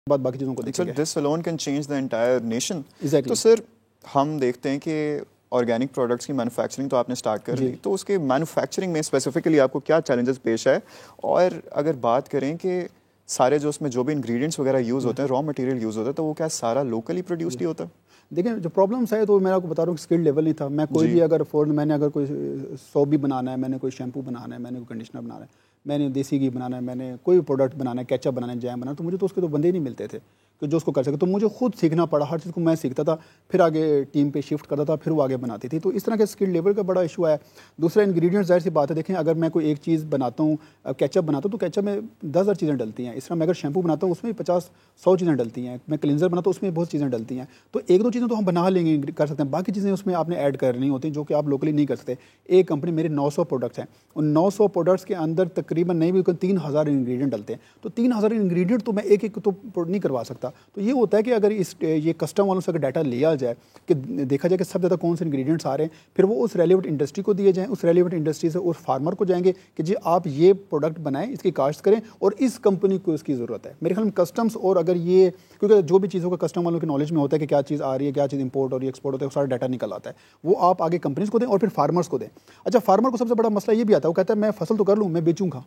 बाद बाकी चीज़ों को देखेंगे। This alone can change the entire nation. Exactly. तो सर हम देखते हैं कि ऑर्गेनिक प्रोडक्ट्स की मैन्युफैक्चरिंग तो आपने स्टार्ट कर दी, तो उसके मैन्युफैक्चरिंग में स्पेसिफिकली आपको क्या चैलेंजेस पेश है? और अगर बात करें कि सारे जो उसमें जो भी इंग्रेडिएंट्स वगैरह यूज़ होते हैं, रॉ मटेरियल यूज़ होता है, तो वो क्या सारा लोकली प्रोड्यूस्ड ही होता है? देखिए जो प्रॉब्लम्स है तो मैं आपको बता रहा हूँ स्किल लेवल नहीं था। मैं कोई भी अगर मैंने अगर कोई सोप भी बनाना है, मैंने कोई शैम्पू बनाना है, मैंने कोई कंडीशनर बनाना है, मैंने देसी घी बनाना है, मैंने कोई प्रोडक्ट बनाना है, केचप बनाना है, जैम बनाना है, तो मुझे तो उसके तो बंदे ही नहीं मिलते थे कि जो उसको कर सके। तो मुझे खुद सीखना पड़ा, हर चीज़ को मैं सीखता था, फिर आगे टीम पे शिफ्ट करता था, फिर वो आगे बनाती थी। तो इस तरह के स्किल लेवल का बड़ा इशू है। दूसरा इंग्रेडिएंट्स, जाहिर सी बात है, देखें अगर मैं कोई एक चीज़ बनाता हूँ, केचप बनाता हूँ तो केचप में 10,000 चीज़ें डलती हैं। इस तरह मैं अगर शैम्पू बनाता हूँ उसमें 50-100 चीज़ें डलती हैं। मैं क्लिनजर बनाता हूँ उसमें बहुत चीज़ें डलती हैं। तो एक दो चीज़ें तो हम बना लेंगे, कर सकते हैं, बाकी चीज़ें उसमें आपने ऐड करनी होती हैं जो कि आप लोकली नहीं कर सकते। एक कंपनी मेरे 900 प्रोडक्ट्स हैं, उन 900 प्रोडक्ट्स के अंदर तकरीबन नहीं भी 3,000 इंग्रेडिएंट डलते हैं। तो 3,000 इंग्रेडिएंट तो मैं एक एक तो नहीं करवा सकता। तो ये होता है कि अगर ये कस्टम वालों से अगर डाटा लिया जाए कि देखा जाए कि सब ज़्यादा कौन से इंग्रेडिएंट्स आ रहे हैं, फिर वो उस रेलिवेंट इंडस्ट्री को दिए जाएँ, उस रेलिवेंट इंडस्ट्री से उस फार्मर को जाएंगे कि जी आप ये प्रोडक्ट बनाएं, इसकी काश्त करें और इस कंपनी को इसकी ज़रूरत है। मेरे ख्याल में कस्टम्स, और अगर ये, क्योंकि जो भी चीज़ों का कस्टम वालों की नॉलेज में होता है कि क्या चीज़ आ रही है, क्या चीज़ इंपोर्ट और एक्सपोर्ट होता है, वो सारा डाटा निकल आता है, वो आप आगे कंपनीज को दें और फिर फार्मर्स को दें। अच्छा, फार्मर को सबसे बड़ा मसला ये भी आता है, वो कहता है मैं फसल तो कर लूँ, मैं बेचूंगा,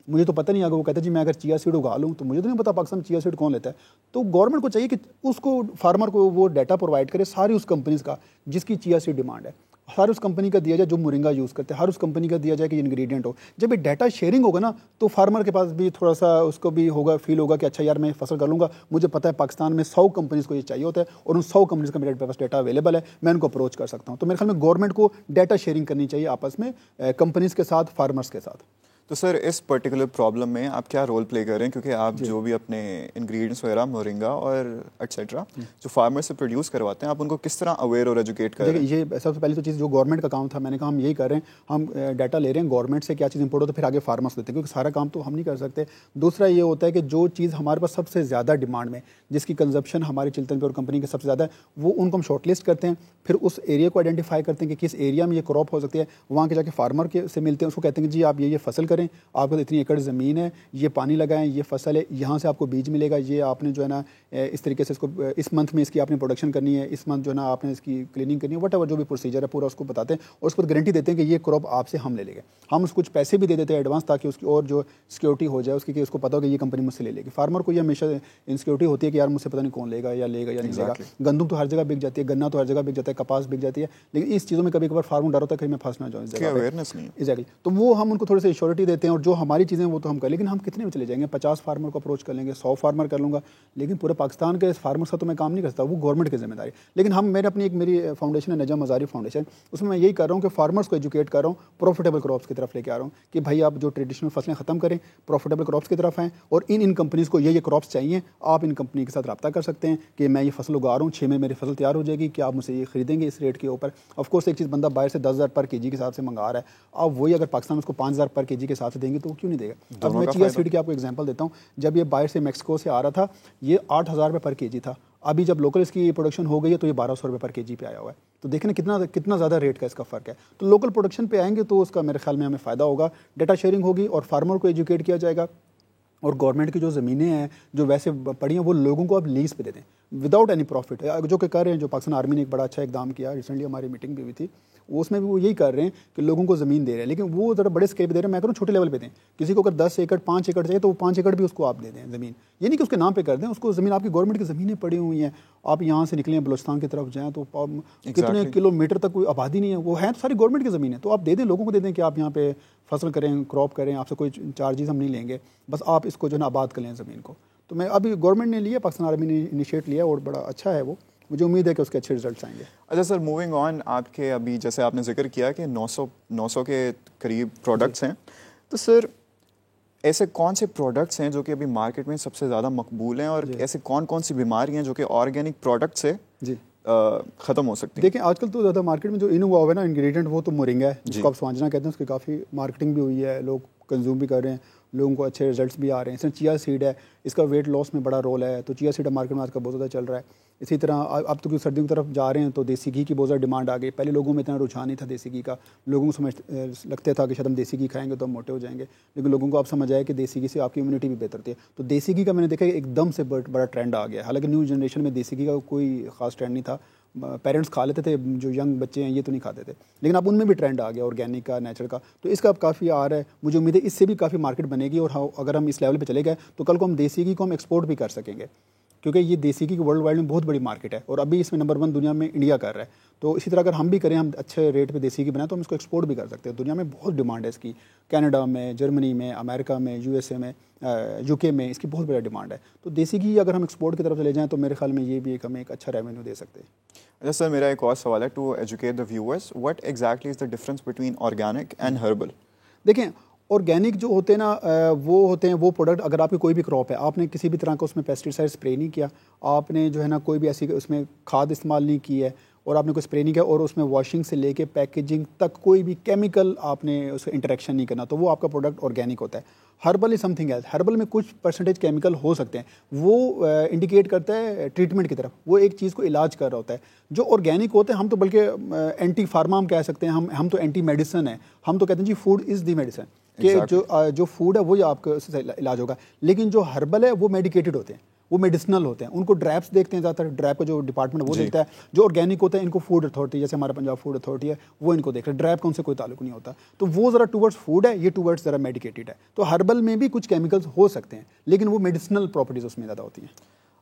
मुझे तो पता नहीं। अगर वो कहता है जी मैं अगर चिया सीड उगा लूँ तो मुझे तो नहीं पता पाकिस्तान में चिया सीड कौन लेता है। तो गवर्नमेंट को चाहिए कि उसको, फार्मर को वो डाटा प्रोवाइड करे सारी उस कंपनीज का जिसकी चिया सीड डिमांड है, हर उस कंपनी का दिया जाए जो मोरिंगा यूज़ करते हैं, हर उस कंपनी का दिया जाए कि इंग्रेडिएंट हो। जब ये डाटा शेयरिंग होगा ना तो फार्मर के पास भी थोड़ा सा उसको भी होगा, फील होगा कि अच्छा यार मैं फसल कर लूँगा, मुझे पता है पाकिस्तान में 100 कंपनीज़ को ये चाहिए होता है और उन 100 कंपनीज़ का मेरे पास डाटा अवेलेबल है, मैं उनको अप्रोच कर सकता हूँ। तो मेरे ख्याल में गवर्नमेंट को डाटा शेयरिंग करनी चाहिए आपस में, कंपनीज़ के साथ, फार्मर्स के साथ। तो सर इस पर्टिकुलर प्रॉब्लम में आप क्या रोल प्ले कर रहे हैं, क्योंकि आप जो भी अपने इंग्रेडिएंट्स वगैरह मोरिंगा और एटसेट्रा जो फार्मर से प्रोड्यूस करवाते हैं, आप उनको किस तरह अवेयर और एजुकेट कर रहे हैं? ये सबसे पहले तो चीज़ जो गवर्नमेंट का काम था, मैंने कहा हम यही कर रहे हैं, हम डाटा ले रहे हैं गवर्नमेंट से, क्या चीज़ इंपोर्ट हो तो फिर आगे फार्मर्स देते हैं, क्योंकि सारा काम तो हम नहीं कर सकते। दूसरा ये होता है कि जो चीज़ हमारे पास सबसे ज़्यादा डिमांड में, जिसकी कंजप्शन हमारी चिल्तन प्योर कंपनी की सबसे ज़्यादा है, वो उनको हम शॉर्टलिस्ट करते हैं, फिर उस एरिया को आइडेंटिफाई करते हैं कि किस एरिया में ये क्रॉप हो सकती है, वहाँ के जाके फार्मर के से मिलते हैं, उसको कहते हैं कि जी आप ये फसल करें, आपको इतनी एकड़ ज़मीन है, ये पानी लगाएं, ये फसल है, यहाँ से आपको बीज मिलेगा, ये आपने जो है ना इस तरीके से इसको इस मंथ में इसकी आपने प्रोडक्शन करनी है, इस मंथ जो है ना आपने इसकी क्लीनिंग करनी है, वट जो भी प्रोसीजर है पूरा उसको बताते हैं और उसको गारंटी देते हैं कि ये क्रॉप आपसे हम ले लेंगे। हम उसको कुछ पैसे भी दे देते हैं एडवांस, ताकि उसकी और जो सिक्योरिटी हो जाए उसकी, कि उसको पता हो कि ये कंपनी मुझसे ले लेगी। फार्मर को ये हमेशा इनसिक्योरिटी होती है कि यार मुझसे पता नहीं कौन लेगा या लेगा या नहीं लेगा। गंदम तो हर जगह बिक जाती है, गन्ना तो हर जगह बिक जाता है, कपास बिक जाती है, लेकिन इस चीज़ों में कभी कभार फार्मर डर होता है कि मैं फंस ना जाऊँ इस जगह, अवेयरनेस नहीं। एग्जैक्टली। तो वो हम उनको थोड़ी सी श्योरिटी देते हैं और जो हमारी चीज़ें वो तो हम कर, लेकिन हम कितने में चले जाएंगे? 50 फार्मर को अप्रोच कर लेंगे, 100 फार्मर कर लूँगा, लेकिन पूरे पाकिस्तान के फार्मर्स का तो मैं काम नहीं कर सकता, वो गवर्नमेंट की जिम्मेदारी। लेकिन हम, मेरे अपनी मेरी फाउंडेशन है नजम मजारी फाउंडेशन, उसमें मैं यही कर रहा हूँ कि फार्मर्स को एजुकेट कर रहा हूँ, प्रॉफिटेबल क्रॉप्स की तरफ लेके आ रहा हूँ कि भाई आप जो ट्रेडिशनल फसलें ख़त्म करें, प्रॉफिटेबल क्रॉप्स की तरफ आएँ, और इन कंपनीज़ को ये क्रॉप्स चाहिए, आप इन कंपनी के साथ रब्ता कर सकते हैं कि मैं ये फसल उगा रहा हूँ, 6 में मेरी फसल तैयार हो जाएगी, कि आप मुझसे ये खरीदेंगे इस रेट के ऊपर। ऑफकोर्स एक चीज़ बंदा बाहर से 10,000 पर केजी के हिसाब से मंगा रहा है, आप वही अगर पाकिस्तान में उसको 5,000 पर केजी के हिसाब से देंगे तो वो क्यों नहीं देगा? अब मैं चिया सीड की आपको एग्जांपल देता हूँ, जब ये बाहर से मैक्सिको से आ रहा था ये 8,000 रुपये पर केजी था, अभी जब लोकल इसकी प्रोडक्शन हो गई है तो ये 1,200 रुपये पर केजी पे आया हुआ है। तो देखें ना कितना ज़्यादा रेट का इसका फ़र्क है। तो लोकल प्रोडक्शन पे आएंगे तो उसका मेरे ख्याल में हमें फ़ायदा होगा, डाटा शेयरिंग होगी और फार्मर को एजुकेट किया जाएगा, और गवर्नमेंट की जो ज़मीनें हैं जो वैसे पड़ी हैं वो लोगों को अब लीज पे दे दें विदाउट एनी प्रॉफिट, जो कि कर रहे हैं। जो पाकिस्तान आर्मी ने एक बड़ा अच्छा इकदाम किया, रिसेंटली हमारी मीटिंग भी हुई थी, उसमें भी वो यही कर रहे हैं कि लोगों को ज़मीन दे रहे हैं, लेकिन वो ज़रा बड़े स्केल पे दे रहे हैं। मैं करूँ छोटे लेवल पे दें, किसी को अगर 10 एकड़ 5 एकड़ चाहिए तो वो 5 एकड़ भी उसको आप दे दें ज़मीन, ये नहीं कि उसके नाम पे कर दें, उसको ज़मीन, आपकी गवर्नमेंट की ज़मीनें पड़ी हुई हैं, आप यहाँ से निकलें बलूचिस्तान की तरफ जाएँ तो कितने किलोमीटर तक कोई आबादी नहीं है, वो है तो सारी गवर्नमेंट की ज़मीन है, तो आप दे दें, लोगों को दे दें कि आप यहाँ पे फसल करें, क्रॉप करें, आपसे कोई चार्जेस हम नहीं लेंगे, बस आप इसको जो है ना आबाद कर लें ज़मीन को। तो मैं अभी गवर्नमेंट ने लिया, पाकिस्तान आर्मी ने इनिशिएट लिया और बड़ा अच्छा है वो, मुझे उम्मीद है कि उसके अच्छे रिजल्ट्स आएंगे। अच्छा सर, मूविंग ऑन, आपके अभी जैसे आपने जिक्र किया कि 900 के करीब प्रोडक्ट्स हैं, तो सर ऐसे कौन से प्रोडक्ट्स हैं जो कि अभी मार्केट में सबसे ज़्यादा मकबूल हैं, और ऐसे कौन कौन सी बीमारियां जो कि ऑर्गेनिक प्रोडक्ट से ख़त्म हो सकती है? देखिए आजकल तो ज़्यादा मार्केट में जो इन हुआ है ना इंग्रेडिएंट, वो तो मोरिंगा है, जिसको आप स्वांजना कहते हैं, उसकी काफ़ी मार्केटिंग भी हुई है, लोग कंज्यूम भी कर रहे हैं, लोगों को अच्छे रिजल्ट्स भी आ रहे हैं। इसमें चिया सीड है, इसका वेट लॉस में बड़ा रोल है, तो चिया सीड मार्केट में आजकल बहुत ज़्यादा चल रहा है। इसी तरह अब तो सर्दियों की तरफ जा रहे हैं तो देसी घी की बहुत ज़्यादा डिमांड आ गई। पहले लोगों में इतना रुझान नहीं था देसी घी का, लोगों को समझ लगता था कि शायद हम देसी घी खाएंगे तो हम मोटे हो जाएंगे, लेकिन लोगों को अब समझ आया कि देसी घी से आपकी इम्यूनिटी भी बेहतर होती है। तो देसी घी का मैंने देखा एकदम से बड़ा ट्रेंड आ गया। हालांकि न्यू जनरेशन में देसी घी का कोई खास ट्रेंड नहीं था, पेरेंट्स खा लेते थे, जो यंग बच्चे हैं ये तो नहीं खाते थे, लेकिन अब उनमें भी ट्रेंड आ गया ऑर्गेनिक का, नेचुरल का। तो इसका अब काफ़ी आ रहा है, मुझे उम्मीद है इससे भी काफ़ी मार्केट बनेगी। और अगर हम इस लेवल पे चले गए तो कल को हम देसी घी को हम एक्सपोर्ट भी कर सकेंगे, क्योंकि ये देसी घी की वर्ल्ड वाइड में बहुत बड़ी मार्केट है और अभी इसमें नंबर 1 दुनिया में इंडिया कर रहा है। तो इसी तरह अगर हम भी करें, हम अच्छे रेट पे देसी घी बनाएं तो हम इसको एक्सपोर्ट भी कर सकते हैं। दुनिया में बहुत डिमांड है इसकी, कनाडा में, जर्मनी में, अमेरिका में, यूएसए में, यूके में इसकी बहुत बड़ी डिमांड है। तो देसी घी अगर हम एक्सपोर्ट की तरफ चले जाएँ तो मेरे ख्याल में ये भी हमें एक अच्छा रेवेन्यू दे सकते हैं। अच्छा सर, मेरा एक और सवाल है to educate the viewers, what exactly is the difference between organic and herbal? देखें, ऑर्गेनिक जो होते हैं ना, वो होते हैं वो प्रोडक्ट, अगर आपकी कोई भी क्रॉप है, आपने किसी भी तरह का उसमें पेस्टिसाइड स्प्रे नहीं किया, आपने जो है ना कोई भी ऐसी उसमें खाद इस्तेमाल नहीं की है और आपने कोई स्प्रे नहीं किया और उसमें वॉशिंग से लेके पैकेजिंग तक कोई भी केमिकल आपने उसका इंटरेक्शन नहीं करना, तो वो आपका प्रोडक्ट ऑर्गेनिक होता है। Herbal is something else. Herbal में कुछ परसेंटेज केमिकल हो सकते हैं, वो इंडिकेट करता है ट्रीटमेंट की तरफ, वो एक चीज़ को इलाज कर रहा होता है। जो ऑर्गेनिक होते हैं हम तो बल्कि एंटी फार्मा हम कह सकते हैं, हम तो एंटी मेडिसिन है, हम तो कहते हैं जी फूड इज़ दी मेडिसिन, कि जो फूड है वही आपका इलाज होगा। लेकिन जो हर्बल है वो मेडिकेटेड होते हैं, वो मेडिसिनल होते हैं, उनको ड्रैप्स देखते हैं ज़्यादातर, ड्रैप का जो डिपार्टमेंट है वो देखता है। जो ऑर्गेनिक होता है इनको फूड अथॉरिटी, जैसे हमारा पंजाब फूड अथॉरिटी है, वो इनको देख रहे हैं, ड्रैप का उनसे कोई ताल्लुक नहीं होता। तो वो ज़रा टूवर्ड्स फूड है, ये टूवर्ड्स ज़रा मेडिकेटेड है। तो हर्बल में भी कुछ केमिकल्स हो सकते हैं, लेकिन वो मेडिसिनल प्रॉपर्टीज़ उसमें ज़्यादा होती हैं।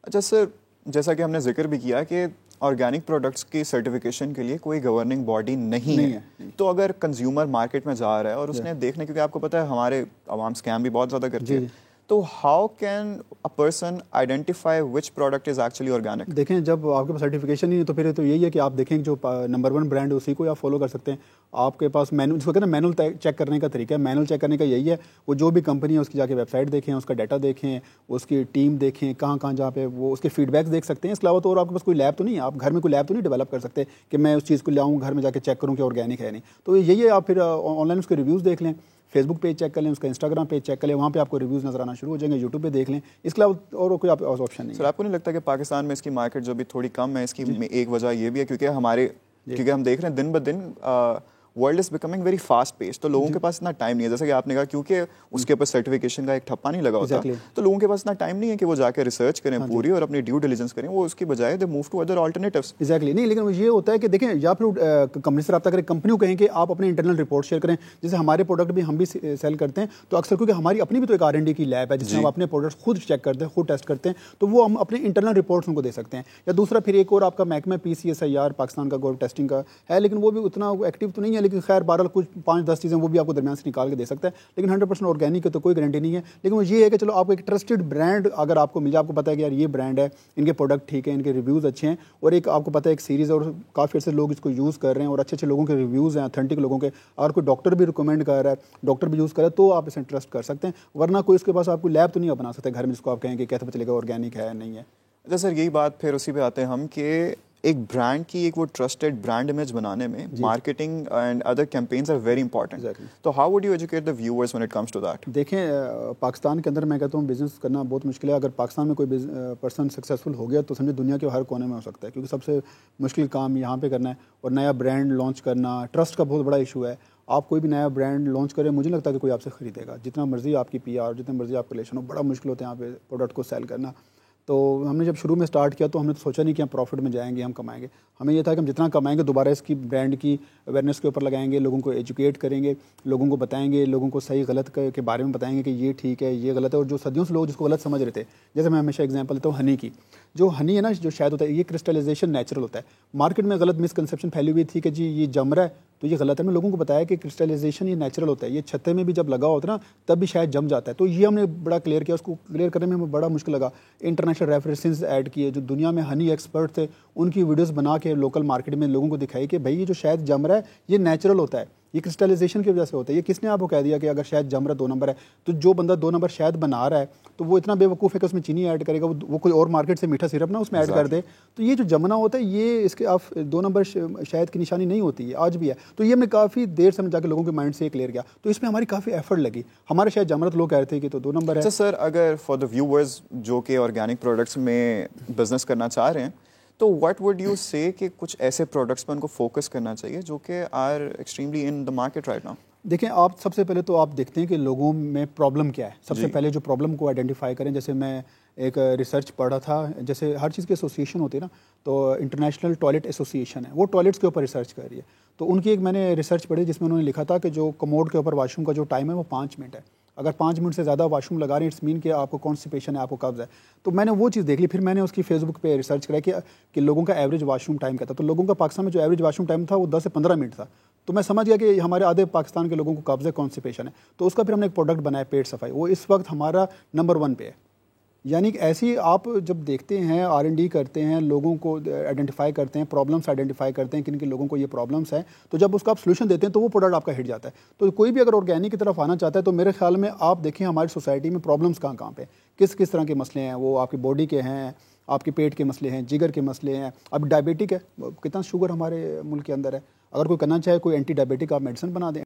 अच्छा सर, जैसा कि हमने जिक्र भी किया कि ऑर्गेनिक प्रोडक्ट्स की सर्टिफिकेशन के लिए कोई गवर्निंग बॉडी नहीं है। तो अगर कंज्यूमर मार्केट में जा रहा है और उसने देखने, क्योंकि आपको पता है हमारे आवाम स्कैम भी बहुत ज़्यादा करती है, तो how can a person identify which product is actually organic? देखें, जब आपके पास सर्टिफिकेशन नहीं है तो फिर तो यही है कि आप देखें जो नंबर 1 ब्रांड है उसी को आप फॉलो कर सकते हैं। आपके पास मैनुअल, जिसको कहते हैं मैनुअल चेक करने का तरीका है, मैनुअल चेक करने का यही है, वो जो भी कंपनी है उसकी जाके वेबसाइट देखें, उसका डाटा देखें, उसकी टीम देखें, कहाँ जहाँ पे वो उसके फीडबैक्स देख सकते हैं। इसके अलावा तो और आपके पास कोई लैब तो नहीं है, आप घर में कोई लैब तो नहीं डेवलप कर सकते कि मैं उस चीज़ को लाऊँ घर में जाके चेक करूँ कि ऑर्गेनिक है नहीं। तो यही है, आप फिर ऑनलाइन उसके रिव्यूज़ देख लें, फेसबुक पेज चेक कर लें, उसका इंस्टाग्राम पेज चेक कर लें, वहाँ पे आपको रिव्यूज़ नजर आना शुरू हो जाएंगे, यूट्यूब पे देख लें। इसके अलावा और कोई ऑप्शन नहीं। सर, आपको नहीं लगता कि पाकिस्तान में इसकी मार्केट जो भी थोड़ी कम है, इसकी एक वजह ये भी है क्योंकि क्योंकि हम देख रहे हैं दिन ब दिन world is becoming very fast pace, तो लोगों के पास इतना टाइम नहीं है, जैसे कि आपने कहा, क्योंकि उसके ऊपर सर्टिफिकेशन का एक ठप्पा नहीं लगा होता, तो लोगों के पास इतना टाइम नहीं है कि वो जाकर रिसर्च करें पूरी और अपनी ड्यू डिलिजेंस करें, वो उसकी बजाय they move to other alternatives. Exactly नहीं, लेकिन ये होता है कि देखें, या फिर कंपनी से रब्ता करें, कंपनी को कहें कि आप अपने इंटरनल रिपोर्ट शेयर करें। जैसे हमारे प्रोडक्ट भी हम भी सेल करते हैं, तो अक्सर क्योंकि हमारी अपनी भी तो एक R&D की लैब है जिसमें हम अपने प्रोडक्ट्स खुद चेक करते हैं, खुद टेस्ट करते हैं, तो वो हम अपने इंटरनल रिपोर्ट्स उनको दे सकते हैं। या दूसरा फिर एक और आपका महकमा PCSIR पाकिस्तान का गवर्नमेंट टेस्टिंग का है, लेकिन वो भी उतना एक्टिव तो नहीं है, लेकिन खैर बहरहाल कुछ 5-10 चीज़ें वो भी आपको दरमियान से निकाल के दे सकता है। लेकिन 100% ऑर्गेनिक है तो कोई गारंटी नहीं है। लेकिन वो ये है कि चलो आपको एक ट्रस्टेड ब्रांड अगर आपको मिल जाए, आपको पता है कि यार ये ब्रांड है, इनके प्रोडक्ट ठीक है, इनके रिव्यूज़ अच्छे हैं, और एक आपको पता है एक सीरीज़ और काफ़ी से लोग इसको यूज़ कर रहे हैं और अच्छे लोगों के रिव्यूज़ हैं, ऑथेंटिक लोगों के, और कोई डॉक्टर भी रिकमेंड कर रहा है, डॉक्टर भी यूज़ कर रहा है, तो आप इसे ट्रस्ट कर सकते हैं। वरना कोई इसके पास आपको लैब तो नहीं बना सकते घर में जिसको आप कहें कि कैसे पता चलेगा ऑर्गेनिक है नहीं है। अच्छा सर, यही बात फिर उसी पे आते हैं हम कि एक ब्रांड की एक वो ट्रस्टेड ब्रांड इमेज बनाने में marketing and other campaigns are very important. तो how would you educate the viewers when it comes to that? देखें, पाकिस्तान के अंदर मैं कहता हूँ बिज़नेस करना बहुत मुश्किल है। अगर पाकिस्तान में कोई पर्सन सक्सेसफुल हो गया तो समझे दुनिया के हर कोने में हो सकता है, क्योंकि सबसे मुश्किल काम यहाँ पे करना है। और नया ब्रांड लॉन्च करना, ट्रस्ट का बहुत बड़ा इशू है। आप कोई भी नया ब्रांड लॉन्च करें, मुझे नहीं लगता कि कोई आपसे ख़रीदेगा, जितना मर्जी आपकी PR, जितना मर्जी आपका रिलेशन हो, बड़ा मुश्किल होता है यहाँ पे प्रोडक्ट को सेल करना। तो हमने जब शुरू में स्टार्ट किया तो हमने तो सोचा नहीं कि हम प्रॉफिट में जाएंगे, हम कमाएंगे। हमें ये था कि हम जितना कमाएंगे दोबारा इसकी ब्रांड की अवेयरनेस के ऊपर लगाएंगे, लोगों को एजुकेट करेंगे, लोगों को बताएंगे, लोगों को सही गलत के बारे में बताएंगे कि ये ठीक है, ये गलत है। और जो सदियों से लोग जिसको गलत समझ रहे थे, जैसे मैं हमेशा एग्जांपल देता हूँ हनी की, जो हनी है ना, जो शायद होता है, ये क्रिस्टलाइजेशन नेचुरल होता है। मार्केट में गलत मिसकंसेप्शन फैली हुई थी कि जी ये जम रहा है तो ये गलत है। मैं लोगों को बताया कि क्रिस्टलाइजेशन ये नेचुरल होता है, ये छत्ते में भी जब लगा होता है ना तब भी शायद जम जाता है। तो ये हमने बड़ा क्लियर किया, उसको क्लियर करने में हमें बड़ा मुश्किल लगा। इंटरनेशनल रेफरेंसेस ऐड किए, जो दुनिया में हनी एक्सपर्ट थे उनकी वीडियोस बना के लोकल मार्केट में लोगों को दिखाई कि भाई ये जो शायद जम रहा है ये नेचुरल होता है, ये क्रिस्टलाइजेशन की वजह से होता है। ये किसने आपको कह दिया कि अगर शहद जम रहा 2 नंबर है, तो जो बंदा 2 नंबर शहद बना रहा है तो वो इतना बेवकूफ़ है कि उसमें चीनी ऐड करेगा, वो कोई और मार्केट से मीठा सिरप ना उसमें ऐड कर दे। तो ये जो जमना होता है, ये इसके आप 2 नंबर शहद की निशानी नहीं होती है, आज भी है। तो ये हमने काफ़ी देर से जाकर लोगों के माइंड से क्लियर किया, तो इसमें हमारी काफ़ी एफर्ट लगी। हमारे शायद जम रहा तो लोग कह रहे थे कि तो 2 नंबर है। सर अगर फॉर द व्यूअर्स जो कि ऑर्गेनिक प्रोडक्ट्स में बिजनेस करना चाह रहे हैं, तो व्हाट वुड यू से कि कुछ ऐसे प्रोडक्ट्स पर उनको फोकस करना चाहिए जो कि are extremely in the market right now? देखें, आप सबसे पहले तो आप देखते हैं कि लोगों में प्रॉब्लम क्या है। सबसे पहले जो प्रॉब्लम को आइडेंटिफाई करें। जैसे मैं एक रिसर्च पढ़ा था, जैसे हर चीज़ की एसोसिएशन होती है ना, तो इंटरनेशनल टॉयलेट एसोसिएशन है, वो टॉयलेट्स के ऊपर रिसर्च कर रही है। तो उनकी एक मैंने रिसर्च पढ़ी जिसमें उन्होंने लिखा था कि जो कमोड के ऊपर वाशरूम का जो टाइम है वो 5 मिनट है। अगर 5 मिनट से ज़्यादा वाशरूम लगा रहे हैं, इट्स मीन कि आपको कॉन्स्टिपेशन है, आपको कब्ज़ है। तो मैंने वो चीज़ देख ली। फिर मैंने उसकी फेसबुक पे रिसर्च कराई कि लोगों का एवरेज वाशरूम टाइम क्या था। तो लोगों का पाकिस्तान में जो एवरेज वाशरूम टाइम था वो 10 से 15 मिनट था। तो मैं समझ गया कि हमारे आधे पाकिस्तान के लोगों को कब्ज़ है, कॉन्स्टिपेशन है। तो उसका फिर हमने एक प्रोडक्ट बनाया, पेट सफाई। वो इस वक्त हमारा नंबर 1 पे है। यानी कि ऐसी आप जब देखते हैं, R&D करते हैं, लोगों को आइडेंटिफाई करते हैं, प्रॉब्लम्स आइडेंटिफाई करते हैं, किन किन लोगों को ये प्रॉब्लम्स हैं, तो जब उसका आप सोल्यूशन देते हैं तो वो प्रोडक्ट आपका हिट जाता है। तो कोई भी अगर ऑर्गेनिक की तरफ आना चाहता है तो मेरे ख्याल में आप देखें हमारी सोसाइटी में प्रॉब्लम्स कहाँ कहाँ पे, किस किस तरह के मसले हैं। वो आपकी बॉडी के हैं, आपके पेट के मसले हैं, जिगर के मसले हैं। अब डायबिटिक है, कितना शुगर हमारे मुल्क के अंदर है। अगर कोई करना चाहे, कोई एंटी डायबिटिक आप मेडिसिन बना दें।